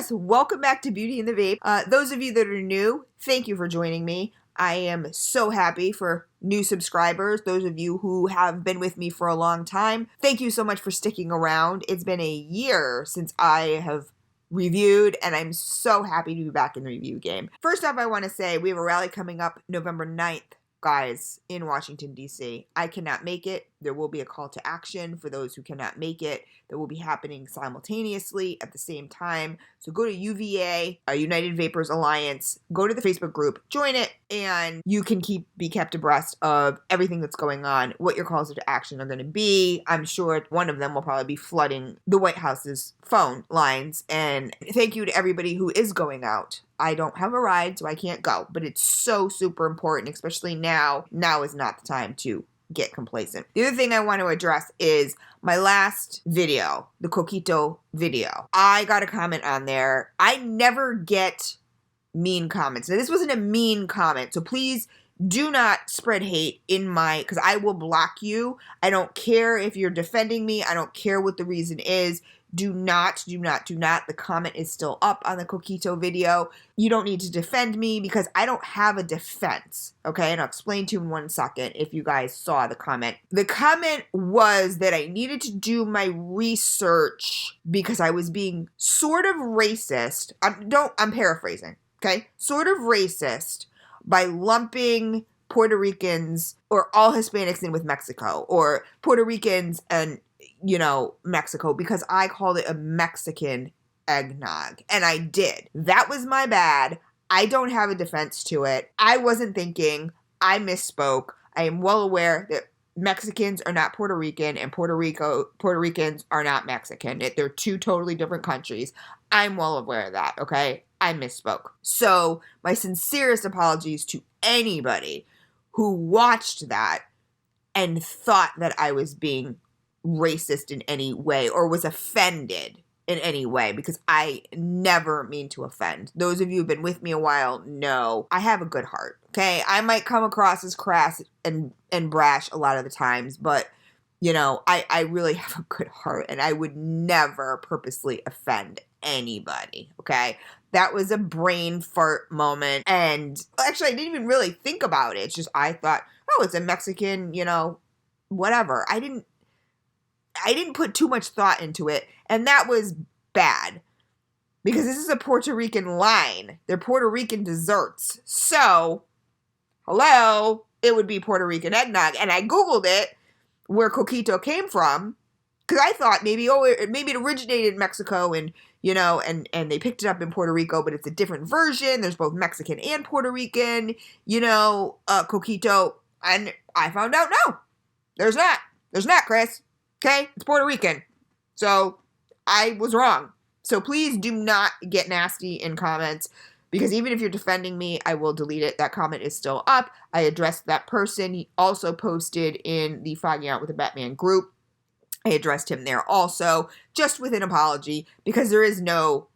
yes, welcome back to Beauty and the Vape. Those of you that are new, thank you for joining me. I am so happy for new subscribers. Those of you who have been with me for a long time, thank you so much for sticking around. It's been a year since I have reviewed, and I'm so happy to be back in the review game. First off, I want to say we have a rally coming up November 9th. Guys, in Washington, D.C. I cannot make it. There will be a call to action for those who cannot make it that will be happening simultaneously at the same time. So go to UVA, United Vapors Alliance, go to the Facebook group, join it, and you can be kept abreast of everything that's going on, what your calls to action are going to be. I'm sure one of them will probably be flooding the White House's phone lines. And thank you to everybody who is going out. I don't have a ride, so I can't go, but it's so super important, especially now. Now is not the time to get complacent. The other thing I want to address is my last video, the Coquito video. I got a comment on there. I never get mean comments. Now, this wasn't a mean comment, so please do not spread hate because I will block you. I don't care if you're defending me. I don't care what the reason is. Do not. The comment is still up on the Coquito video. You don't need to defend me because I don't have a defense, okay? And I'll explain to you in 1 second if you guys saw the comment. The comment was that I needed to do my research because I was being sort of racist. I'm paraphrasing, okay? Sort of racist by lumping Puerto Ricans or all Hispanics in with Mexico, or Puerto Ricans and Mexico, because I called it a Mexican eggnog. And I did. That was my bad. I don't have a defense to it. I wasn't thinking. I misspoke. I am well aware that Mexicans are not Puerto Rican and Puerto Ricans are not Mexican. They're two totally different countries. I'm well aware of that, okay? I misspoke. So my sincerest apologies to anybody who watched that and thought that I was being racist in any way or was offended in any way, because I never mean to offend. Those of you who've been with me a while know I have a good heart, okay? I might come across as crass and brash a lot of the times, but I really have a good heart, and I would never purposely offend anybody, okay? That was a brain fart moment, and actually I didn't even really think about it. It's just I thought, oh, it's a Mexican, whatever. I didn't put too much thought into it, and that was bad, because this is a Puerto Rican line. They're Puerto Rican desserts. So, hello, it would be Puerto Rican eggnog. And I Googled it, where Coquito came from, because I thought maybe it originated in Mexico, and and they picked it up in Puerto Rico, but it's a different version. There's both Mexican and Puerto Rican, Coquito. And I found out, no, there's not. There's not, Chris. Okay, it's Puerto Rican. So I was wrong. So please do not get nasty in comments, because even if you're defending me, I will delete it. That comment is still up. I addressed that person. He also posted in the Fogging Out with the Batman group. I addressed him there also, just with an apology, because there is no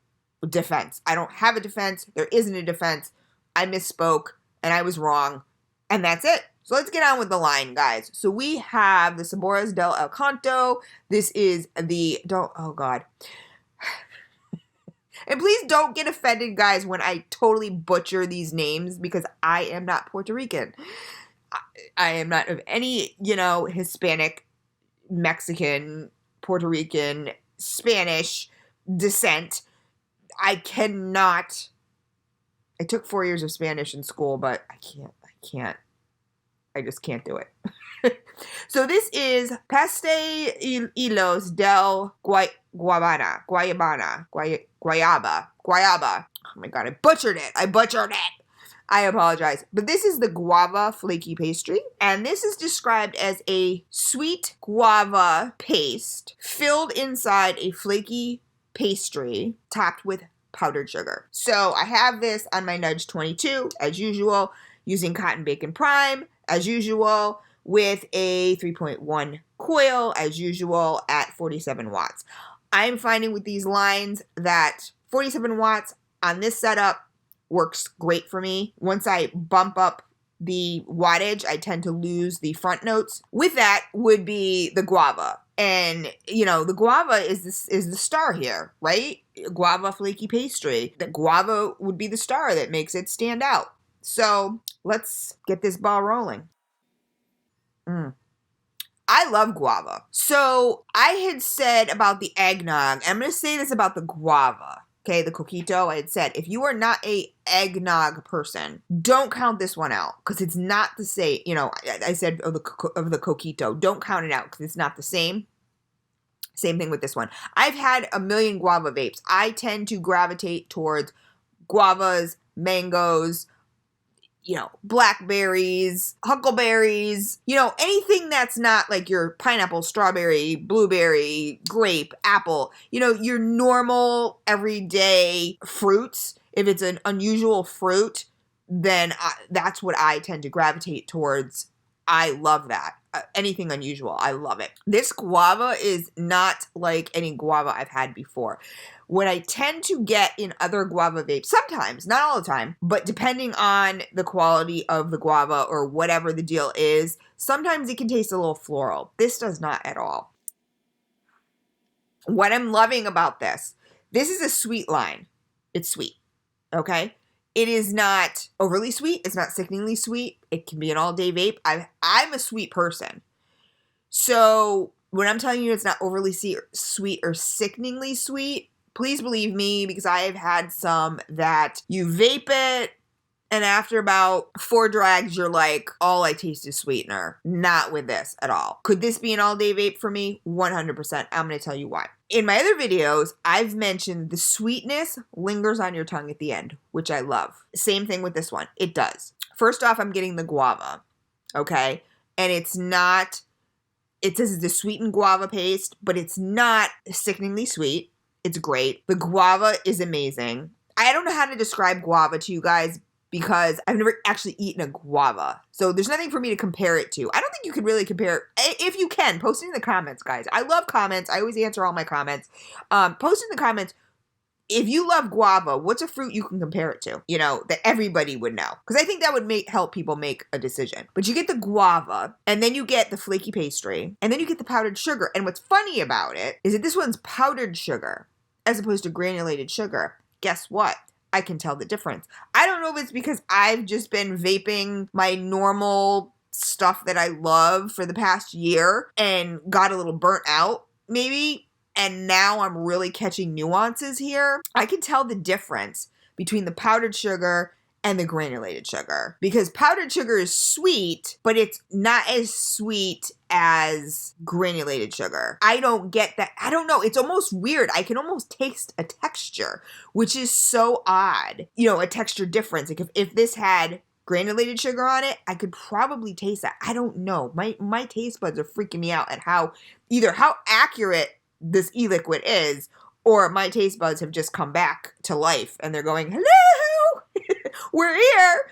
defense. I don't have a defense. There isn't a defense. I misspoke, and I was wrong, and that's it. So let's get on with the line, guys. So we have the Sabores del Encanto. This is oh God. And please don't get offended, guys, when I totally butcher these names, because I am not Puerto Rican. I am not of any, Hispanic, Mexican, Puerto Rican, Spanish descent. I took 4 years of Spanish in school, but I just can't do it. So this is Pastelillos del Guayaba. Oh my God, I butchered it. I apologize. But this is the Guava Flaky Pastry. And this is described as a sweet guava paste filled inside a flaky pastry topped with powdered sugar. So I have this on my Nudge 22, as usual, using cotton bacon prime, as usual, with a 3.1 coil, as usual, at 47 watts. I'm finding with these lines that 47 watts on this setup works great for me. Once I bump up the wattage, I tend to lose the front notes. With that would be the guava. And, you know, the guava is the star here, right? Guava Flaky Pastry. The guava would be the star that makes it stand out. So let's get this ball rolling. I love guava. So I had said about the eggnog, I'm going to say this about the guava. Okay, the coquito, I had said, if you are not a eggnog person, don't count this one out because it's not the same. You know, I said of the coquito, don't count it out because it's not the same. Same thing with this one. I've had a million guava vapes. I tend to gravitate towards guavas, mangoes, you know, blackberries, huckleberries, you know, anything that's not like your pineapple, strawberry, blueberry, grape, apple, you know, your normal everyday fruits. If it's an unusual fruit, then that's what I tend to gravitate towards. I love that. Anything unusual, I love it. This guava is not like any guava I've had before. What I tend to get in other guava vapes, sometimes, not all the time, but depending on the quality of the guava or whatever the deal is, sometimes it can taste a little floral. This does not at all. What I'm loving about this is a sweet line. It's sweet, okay? It is not overly sweet. It's not sickeningly sweet. It can be an all-day vape. I'm a sweet person. So when I'm telling you it's not overly sweet or sickeningly sweet, please believe me, because I have had some that you vape it, and after about 4 drags, you're like, all I taste is sweetener. Not with this at all. Could this be an all-day vape for me? 100%. I'm going to tell you why. In my other videos, I've mentioned the sweetness lingers on your tongue at the end, which I love. Same thing with this one. It does. First off, I'm getting the guava, okay? And it's not, it says it's a sweetened guava paste, but it's not sickeningly sweet. It's great. The guava is amazing. I don't know how to describe guava to you guys because I've never actually eaten a guava. So there's nothing for me to compare it to. I don't think you could really compare it. If you can, post it in the comments, guys. I love comments. I always answer all my comments. Post in the comments, if you love guava, what's a fruit you can compare it to? You know, that everybody would know. Because I think that would help people make a decision. But you get the guava, and then you get the flaky pastry, and then you get the powdered sugar. And what's funny about it is that this one's powdered sugar as opposed to granulated sugar. Guess what? I can tell the difference. I don't know if it's because I've just been vaping my normal stuff that I love for the past year and got a little burnt out, maybe. And now I'm really catching nuances here. I can tell the difference between the powdered sugar and the granulated sugar. Because powdered sugar is sweet, but it's not as sweet as granulated sugar. I don't get that. I don't know. It's almost weird. I can almost taste a texture, which is so odd. You know, a texture difference. Like if this had granulated sugar on it, I could probably taste that. I don't know. My taste buds are freaking me out at how accurate this e-liquid is, or my taste buds have just come back to life and they're going, hello, we're here.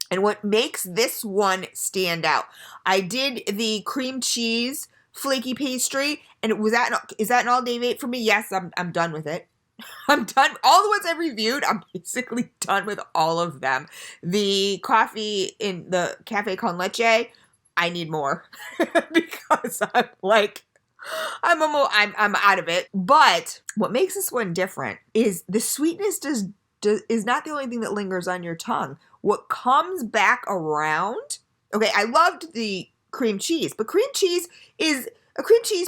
And what makes this one stand out, I did the cream cheese flaky pastry, and is that an all-day vape for me? Yes, I'm done with it. I'm done. All the ones I've reviewed, I'm basically done with all of them. The coffee in the Cafe Con Leche, I need more because I'm like, I'm out of it. But what makes this one different is the sweetness is not the only thing that lingers on your tongue. What comes back around, okay, I loved the cream cheese, but cream cheese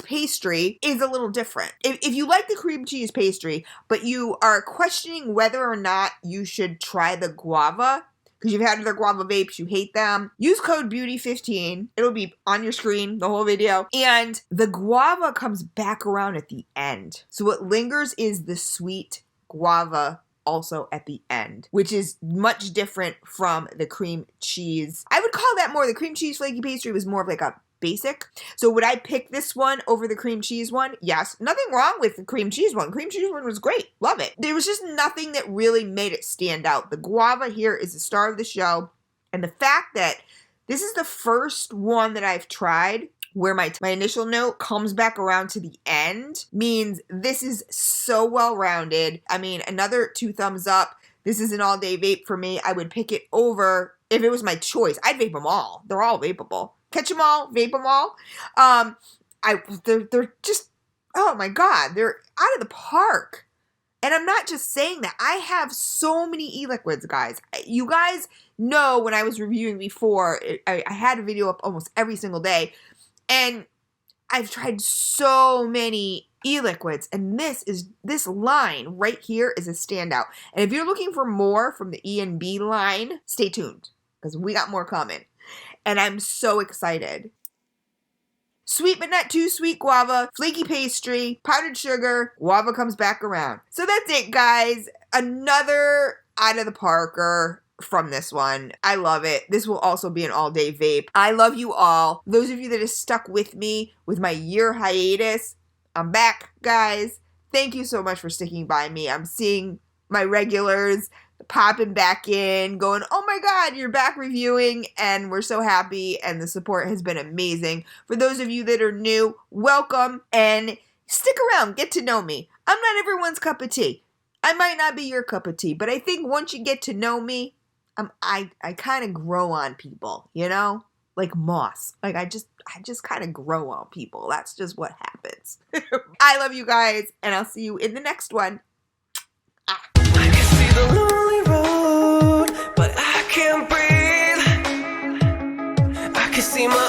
pastry is a little different. If you like the cream cheese pastry, but you are questioning whether or not you should try the guava, because you've had other guava vapes, you hate them, use code BEAUTY15. It'll be on your screen, the whole video. And the guava comes back around at the end. So what lingers is the sweet guava also at the end, which is much different from the cream cheese. I would call that more, the cream cheese flaky pastry was more of like a basic. So would I pick this one over the cream cheese one? Yes. Nothing wrong with the cream cheese one. Cream cheese one was great. Love it. There was just nothing that really made it stand out. The guava here is the star of the show. And the fact that this is the first one that I've tried where my initial note comes back around to the end means this is so well-rounded. I mean, another 2 thumbs up. This is an all-day vape for me. I would pick it over if it was my choice. I'd vape them all. They're all vapeable. Catch them all, vape them all. they're just, oh my God, they're out of the park. And I'm not just saying that. I have so many e-liquids, guys. You guys know when I was reviewing before, I had a video up almost every single day. And I've tried so many e-liquids. And this line right here is a standout. And if you're looking for more from the E&B line, stay tuned. Because we got more coming. And I'm so excited. Sweet but not too sweet guava, flaky pastry, powdered sugar, guava comes back around. So that's it, guys. Another out of the parker from this one. I love it. This will also be an all-day vape. I love you all. Those of you that have stuck with me with my year hiatus, I'm back, guys. Thank you so much for sticking by me. I'm seeing my regulars popping back in, going, oh my God, you're back reviewing, and we're so happy, and the support has been amazing. For those of you that are new, welcome, and stick around, get to know me. I'm not everyone's cup of tea. I might not be your cup of tea, but I think once you get to know me, I kind of grow on people, you know? Like moss. Like I just kind of grow on people. That's just what happens. I love you guys, and I'll see you in the next one. I can see the lonely road, but I can't breathe. I can see my